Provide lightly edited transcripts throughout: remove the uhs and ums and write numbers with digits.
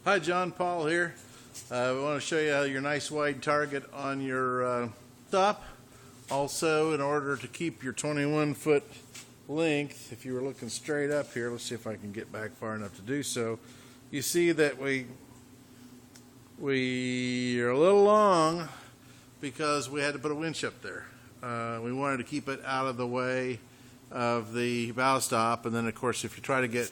Hi, John Paul here. I want to show you how your nice wide target on your stop. Also, in order to keep your 21-foot length, if you were looking straight up here, let's see if I can get back far enough to do so. You see that we are a little long because we had to put a winch up there. We wanted to keep it out of the way of the bow stop, and then of course if you try to get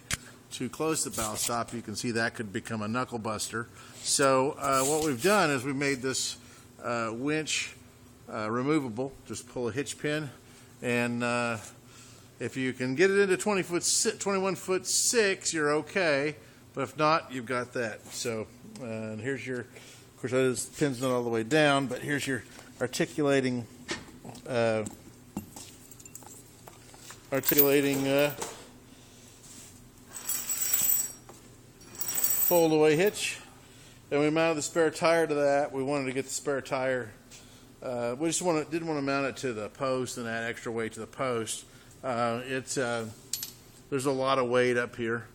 too close to the bow stop, you can see that could become a knuckle buster. So what we've done is we made this winch removable. Just pull a hitch pin, and if you can get it into 21 foot 6, you're okay. But if not, you've got that. So and here's your, of course this pin's not all the way down, but here's your articulating fold away hitch. And we mounted the spare tire to that. We wanted to get the spare tire. We just didn't want to mount it to the post and add extra weight to the post. There's a lot of weight up here,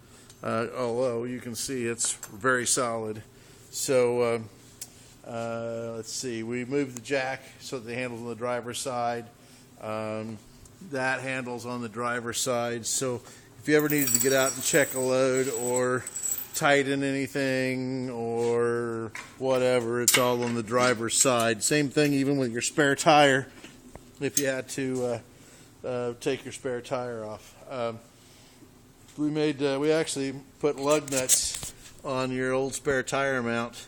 although you can see it's very solid. So let's see. We moved the jack so that the handle's on the driver's side. That handle's on the driver's side. So if you ever needed to get out and check a load or tighten anything or whatever, it's all on the driver's side. Same thing even with your spare tire, if you had to take your spare tire off. We actually put lug nuts on your old spare tire mount,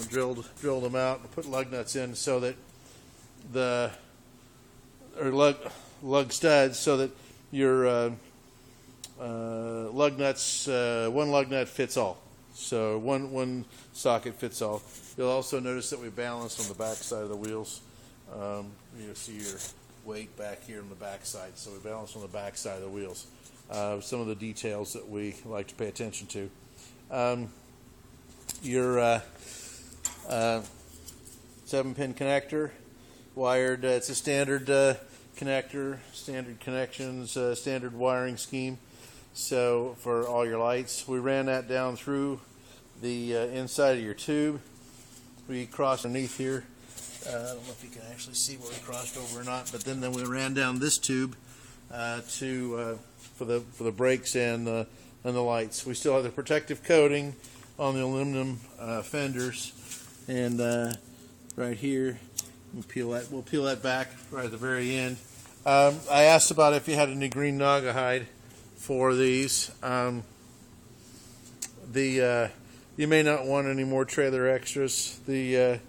drilled them out and put lug nuts in so that lug studs so that your lug nuts, one lug nut fits all. So one socket fits all. You'll also notice that we balance on the back side of the wheels. You'll see your weight back here on the back side. So we balance on the back side of the wheels. Some of the details that we like to pay attention to. Your 7-pin connector, wired. It's a standard connector, standard connections, standard wiring scheme. So for all your lights, we ran that down through the inside of your tube. We crossed underneath here. I don't know if you can actually see what we crossed over or not, but then we ran down this tube for the brakes and the lights. We still have the protective coating on the aluminum fenders, and right here we'll peel that back right at the very end. I asked about if you had any green Naugahyde for these. You may not want any more trailer extras. The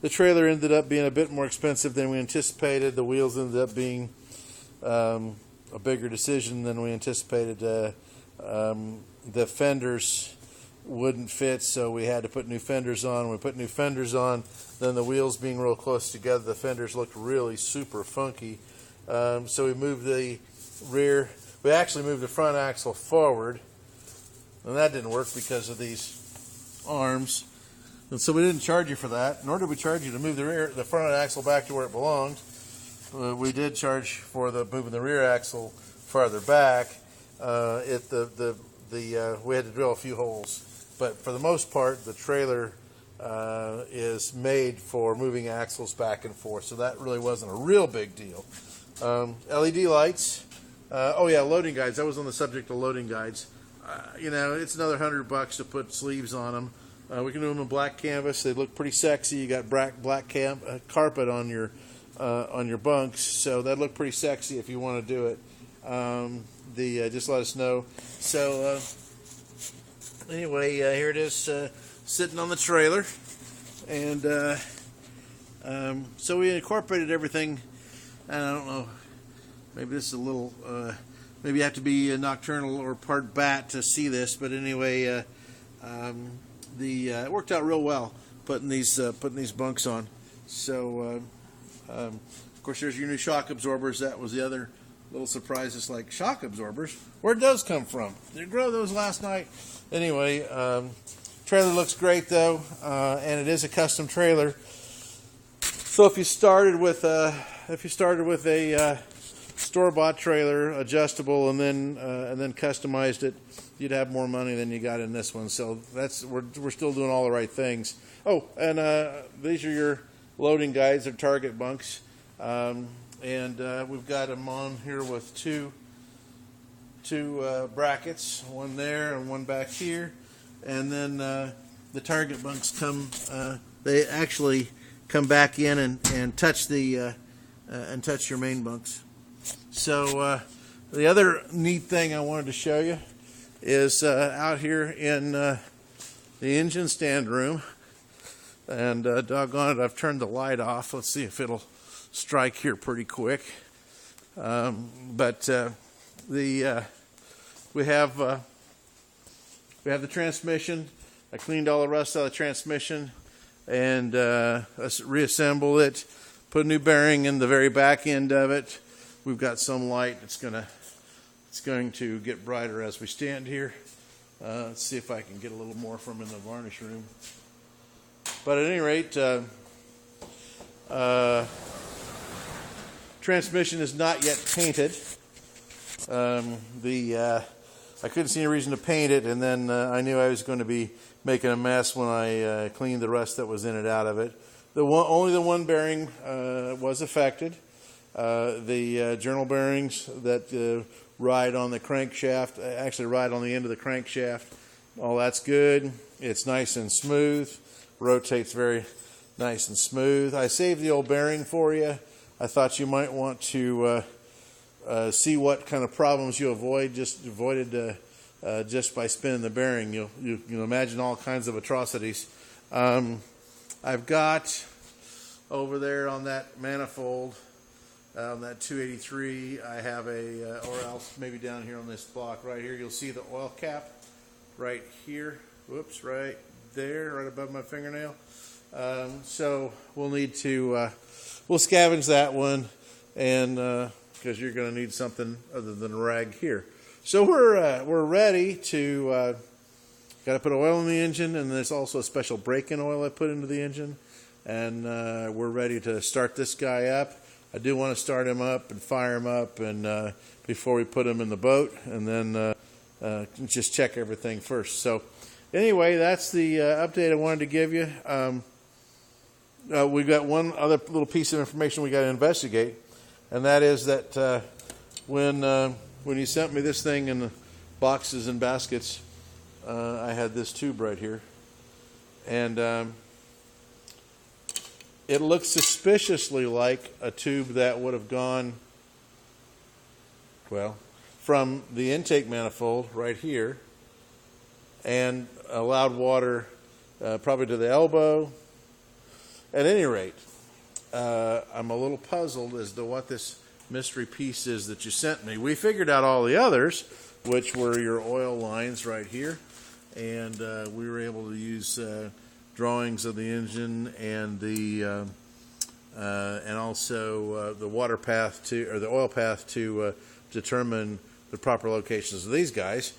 trailer ended up being a bit more expensive than we anticipated. The wheels ended up being a bigger decision than we anticipated. The fenders wouldn't fit, so we had to put new fenders on. When we put new fenders on, then the wheels being real close together, the fenders looked really super funky. So we moved the rear. We actually moved the front axle forward, and that didn't work because of these arms. And so we didn't charge you for that, nor did we charge you to move the front axle back to where it belonged. We did charge for moving the rear axle farther back. We had to drill a few holes, but for the most part, the trailer is made for moving axles back and forth, so that really wasn't a real big deal. LED lights. Oh yeah, loading guides. I was on the subject of loading guides. It's another $100 to put sleeves on them. We can do them in black canvas. They look pretty sexy. You got black carpet on your bunks, so that look pretty sexy if you want to do it. Just let us know. So anyway, here it is sitting on the trailer, and so we incorporated everything. I don't know. Maybe this is a little. Maybe you have to be a nocturnal or part bat to see this, but anyway, it worked out real well putting these bunks on. So, of course, there's your new shock absorbers. That was the other little surprise. It's like, shock absorbers? Where'd those come from? Did you grow those last night? Anyway, trailer looks great though, and it is a custom trailer. So if you started with a store-bought trailer, adjustable, and then customized it, you'd have more money than you got in this one. So we're still doing all the right things. Oh, and these are your loading guides or target bunks, and we've got them on here with two brackets, one there and one back here, and then the target bunks come. They actually come back in and touch the and touch your main bunks. So the other neat thing I wanted to show you is out here in the engine stand room, and doggone it, I've turned the light off. Let's see if it'll strike here pretty quick. We have the transmission. I cleaned all the rust out of the transmission and reassembled it. Put a new bearing in the very back end of it. We've got some light. It's going to get brighter as we stand here. Let's see if I can get a little more from in the varnish room. But at any rate, transmission is not yet painted. I couldn't see any reason to paint it, and then I knew I was going to be making a mess when I cleaned the rust that was in it out of it. Only the one bearing was affected. The journal bearings that ride on the crankshaft, actually ride on the end of the crankshaft, all that's good. It's nice and smooth, rotates very nice and smooth. I saved the old bearing for you. I thought you might want to see what kind of problems you avoided just by spinning the bearing. You'll imagine all kinds of atrocities. I've got over there on that manifold, on that 283, I have or else maybe down here on this block right here, you'll see the oil cap right here. Whoops, right there, right above my fingernail. So we'll need to, we'll scavenge that one, and because you're going to need something other than a rag here. So we're ready to, got to put oil in the engine, and there's also a special break-in oil I put into the engine, and we're ready to start this guy up. I do want to start him up and fire him up, and before we put him in the boat, and then just check everything first. So anyway, that's the update I wanted to give you. We've got one other little piece of information we got to investigate, and that is that when you sent me this thing in the boxes and baskets, I had this tube right here, and it looks suspiciously like a tube that would have gone, well, from the intake manifold right here and allowed water probably to the elbow. At any rate, I'm a little puzzled as to what this mystery piece is that you sent me. We figured out all the others, which were your oil lines right here, and we were able to use drawings of the engine and the and also the water path or the oil path to determine the proper locations of these guys.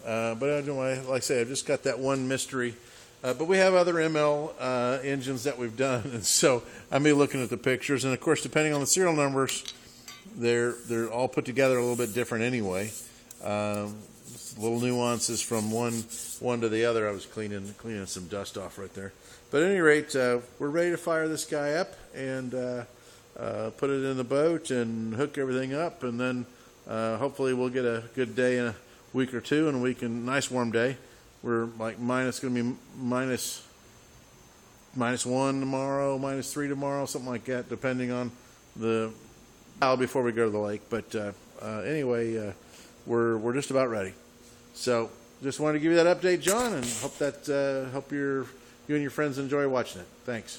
But like I say, I've just got that one mystery. But we have other ML engines that we've done, and so I'm be looking at the pictures, and of course, depending on the serial numbers, they're all put together a little bit different anyway. Little nuances from one to the other. I was cleaning some dust off right there. But at any rate, we're ready to fire this guy up and put it in the boat and hook everything up, and then hopefully we'll get a good day in a week or two, and nice warm day. We're like going to be minus 1 tomorrow, -3 tomorrow, something like that, depending on the hour before we go to the lake. But anyway, we're just about ready. So just wanted to give you that update, John, and hope you and your friends enjoy watching it. Thanks.